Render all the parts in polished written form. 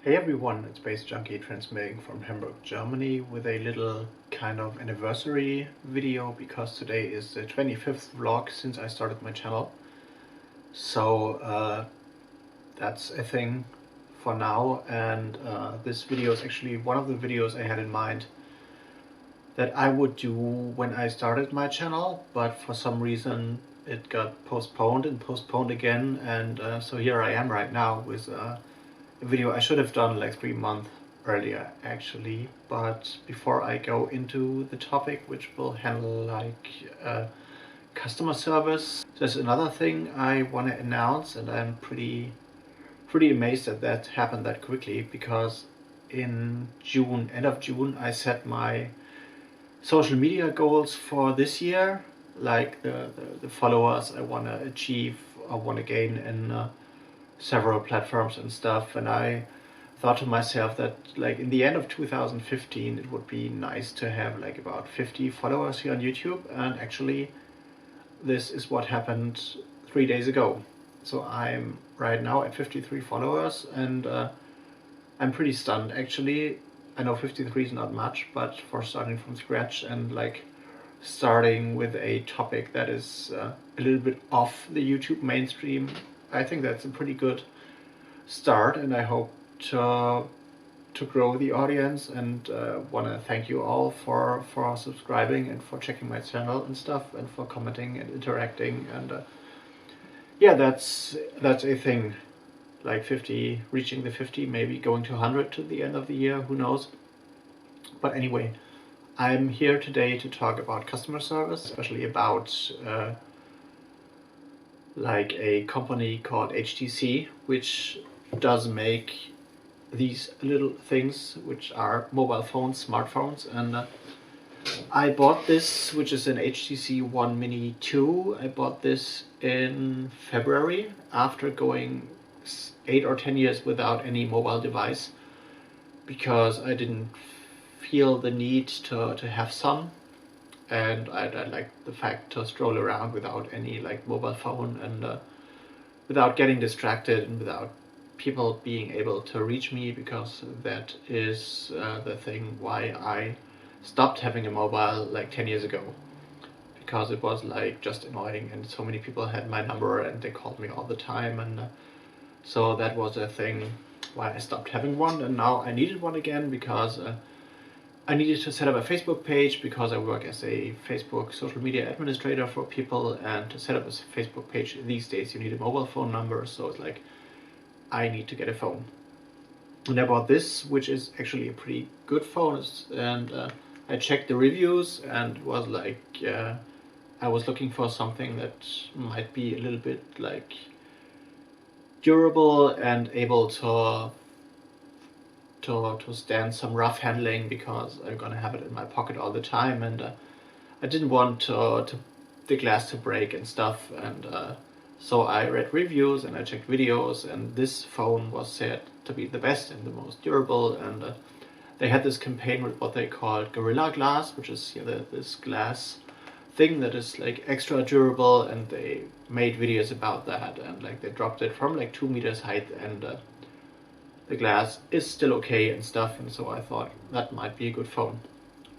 Hey everyone, it's baze.djunkiii transmitting from Hamburg, Germany with a little kind of anniversary video because today is the 25th vlog since I started my channel. So that's a thing for now, and this video is actually one of the videos I had in mind that I would do when I started my channel, but for some reason it got postponed and postponed again, and so here I am right now with a video I should have done like 3 months earlier actually. But before I go into the topic, which will handle like customer service, there's another thing I want to announce, and I'm pretty amazed that that happened that quickly, because in June, end of June, I set my social media goals for this year, like the followers I want to achieve or want to gain in several platforms and stuff. And I thought to myself that like in the end of 2015 it would be nice to have like about 50 followers here on YouTube, and actually this is what happened 3 days ago. So I'm right now at 53 followers, and I'm pretty stunned actually. I know 53 is not much, but for starting from scratch and like starting with a topic that is a little bit off the YouTube mainstream, I think that's a pretty good start, and I hope to grow the audience, and want to thank you all for subscribing and for checking my channel and stuff, and for commenting and interacting. And yeah, that's a thing. Like 50, reaching the 50, maybe going to 100 to the end of the year, who knows. But anyway, I'm here today to talk about customer service, especially about like a company called HTC, which does make these little things which are mobile phones, smartphones. And I bought this, which is an HTC One Mini 2. I bought this in February after going 8 or 10 years without any mobile device, because I didn't feel the need to have some, and I like the fact to stroll around without any like mobile phone, and without getting distracted, and without people being able to reach me, because that is the thing why I stopped having a mobile like 10 years ago, because it was like just annoying, and so many people had my number and they called me all the time, and so that was a thing why I stopped having one. And now I needed one again because I needed to set up a Facebook page, because I work as a Facebook social media administrator for people, and to set up a Facebook page these days you need a mobile phone number. So it's like, I need to get a phone. And I bought this, which is actually a pretty good phone, and I checked the reviews, and it was like I was looking for something that might be a little bit like durable and able to stand some rough handling, because I'm gonna have it in my pocket all the time, and I didn't want the glass to break and stuff. And so I read reviews and I checked videos, and this phone was said to be the best and the most durable. And they had this campaign with what they called Gorilla Glass, which is this glass thing that is like extra durable, and they made videos about that, and like they dropped it from like 2 meters height, and the glass is still okay and stuff. And so I thought that might be a good phone,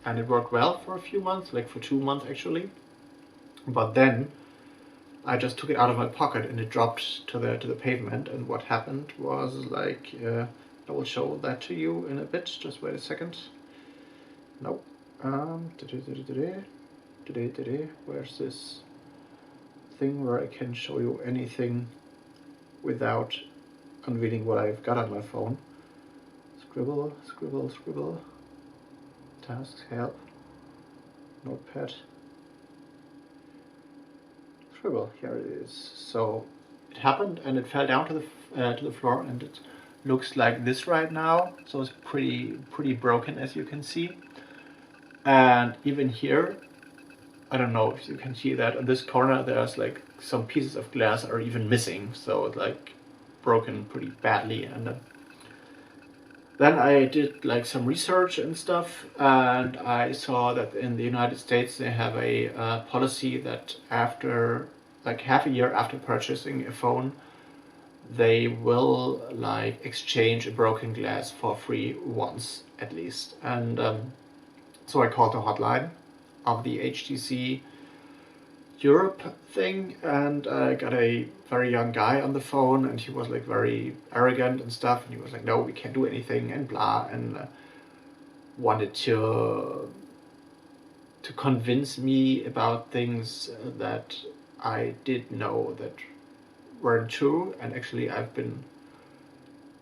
and it worked well for a few months, like for 2 months actually. But then I just took it out of my pocket and it dropped to the pavement, and what happened was like I will show that to you in a bit. Just wait a second. Nope. Where's this thing where I can show you anything without unveiling what I've got on my phone? Scribble, scribble, scribble. Tasks, help, notepad. Scribble, here it is. So it happened, and it fell down to the floor, and it looks like this right now. So it's pretty broken, as you can see. And even here, I don't know if you can see that on this corner, there's like some pieces of glass are even missing, so it's like broken pretty badly. And then I did like some research and stuff, and I saw that in the United States they have a policy that after like half a year after purchasing a phone, they will like exchange a broken glass for free once at least. And so I called the hotline of the HTC Europe thing, and I got a very young guy on the phone, and he was like very arrogant and stuff, and he was like, no, we can't do anything and blah, and wanted to convince me about things that I did know that weren't true. And actually, I've been,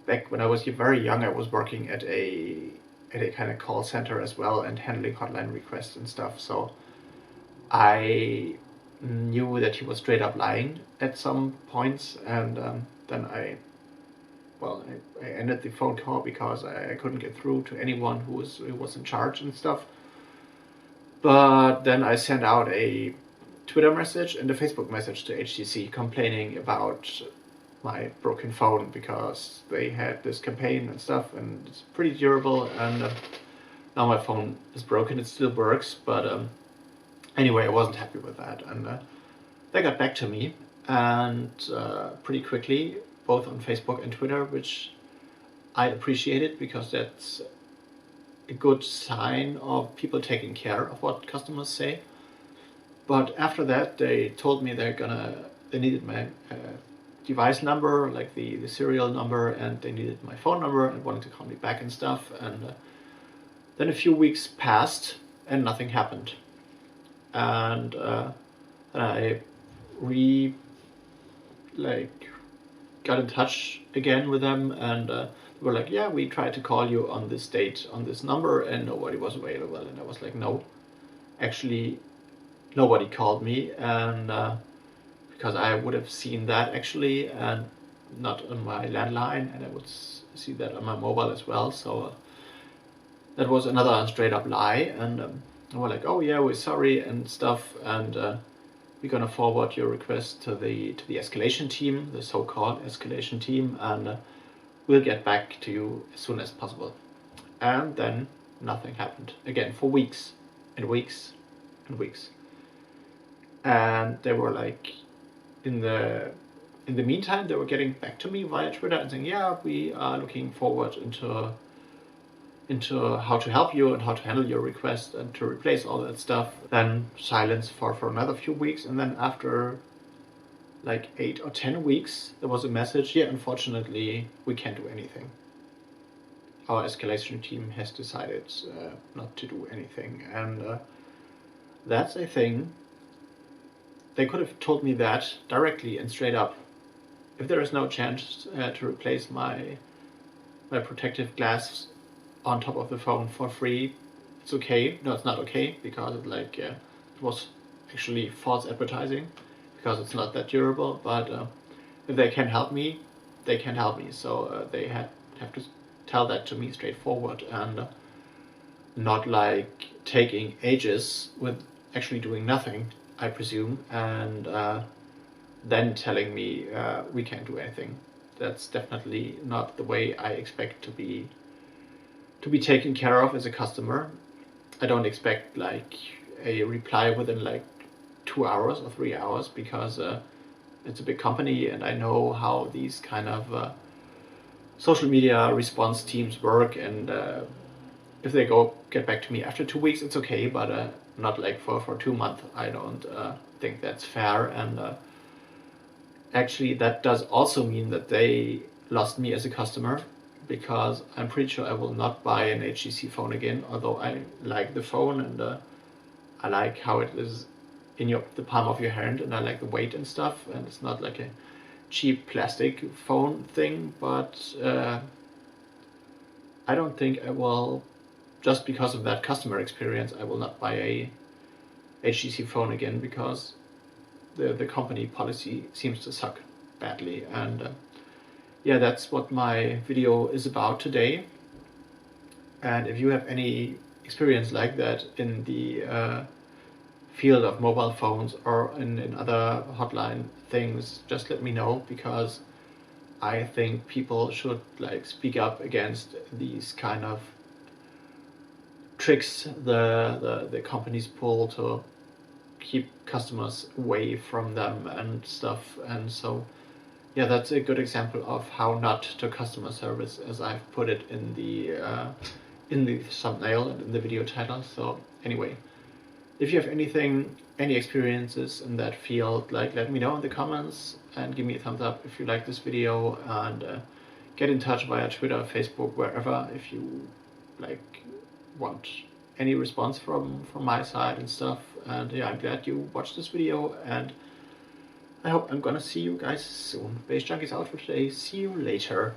back when I was very young, I was working at a kind of call center as well and handling hotline requests and stuff. So I knew that he was straight up lying at some points, and then I ended the phone call because I couldn't get through to anyone who was in charge and stuff. But then I sent out a Twitter message and a Facebook message to HTC complaining about my broken phone, because they had this campaign and stuff, and it's pretty durable, and now my phone is broken. It still works, but anyway, I wasn't happy with that, and they got back to me, and pretty quickly, both on Facebook and Twitter, which I appreciated, because that's a good sign of people taking care of what customers say. But after that, they told me they needed my device number, like the serial number, and they needed my phone number and wanted to call me back and stuff. And then a few weeks passed and nothing happened. And then I got in touch again with them, and they were like, yeah, we tried to call you on this date on this number and nobody was available. And I was like, no, actually nobody called me, and because I would have seen that actually, and not on my landline, and I would see that on my mobile as well. So that was another straight up lie. And they were like, oh yeah, we're sorry and stuff, and we're gonna forward your request to the escalation team, the so-called escalation team, and we'll get back to you as soon as possible. And then nothing happened again for weeks and weeks and weeks. And they were like, in the meantime, they were getting back to me via Twitter and saying, yeah, we are looking forward into how to help you and how to handle your request and to replace all that stuff. Then silence for another few weeks, and then after like 8 or 10 weeks, there was a message, yeah, unfortunately, we can't do anything. Our escalation team has decided not to do anything. And that's a thing. They could have told me that directly and straight up. If there is no chance to replace my protective glass on top of the phone for free, it's okay. No, it's not okay, because it was actually false advertising, because it's not that durable. But if they can help me, they can help me. So they have to tell that to me straightforward, and not like taking ages with actually doing nothing, I presume, and then telling me we can't do anything. That's definitely not the way I expect to be taken care of as a customer. I don't expect like a reply within like 2 hours or 3 hours, because it's a big company, and I know how these kind of social media response teams work. And if they get back to me after 2 weeks, it's okay, but not like for 2 months. I don't think that's fair. And actually, that does also mean that they lost me as a customer, because I'm pretty sure I will not buy an HTC phone again, although I like the phone, and I like how it is in the palm of your hand, and I like the weight and stuff, and it's not like a cheap plastic phone thing. But I don't think I will, just because of that customer experience, I will not buy a HTC phone again, because the company policy seems to suck badly. And yeah, that's what my video is about today. And if you have any experience like that in the field of mobile phones or in other hotline things, just let me know, because I think people should like speak up against these kind of tricks the companies pull to keep customers away from them and stuff. And so yeah, that's a good example of how not to customer service, as I've put it in the thumbnail and in the video title. So anyway, if you have any experiences in that field, like, let me know in the comments and give me a thumbs up if you like this video, and get in touch via Twitter, Facebook, wherever, if you like want any response from my side and stuff. And yeah, I'm glad you watched this video, and I hope I'm gonna see you guys soon. Baze Junkiii is out for today. See you later.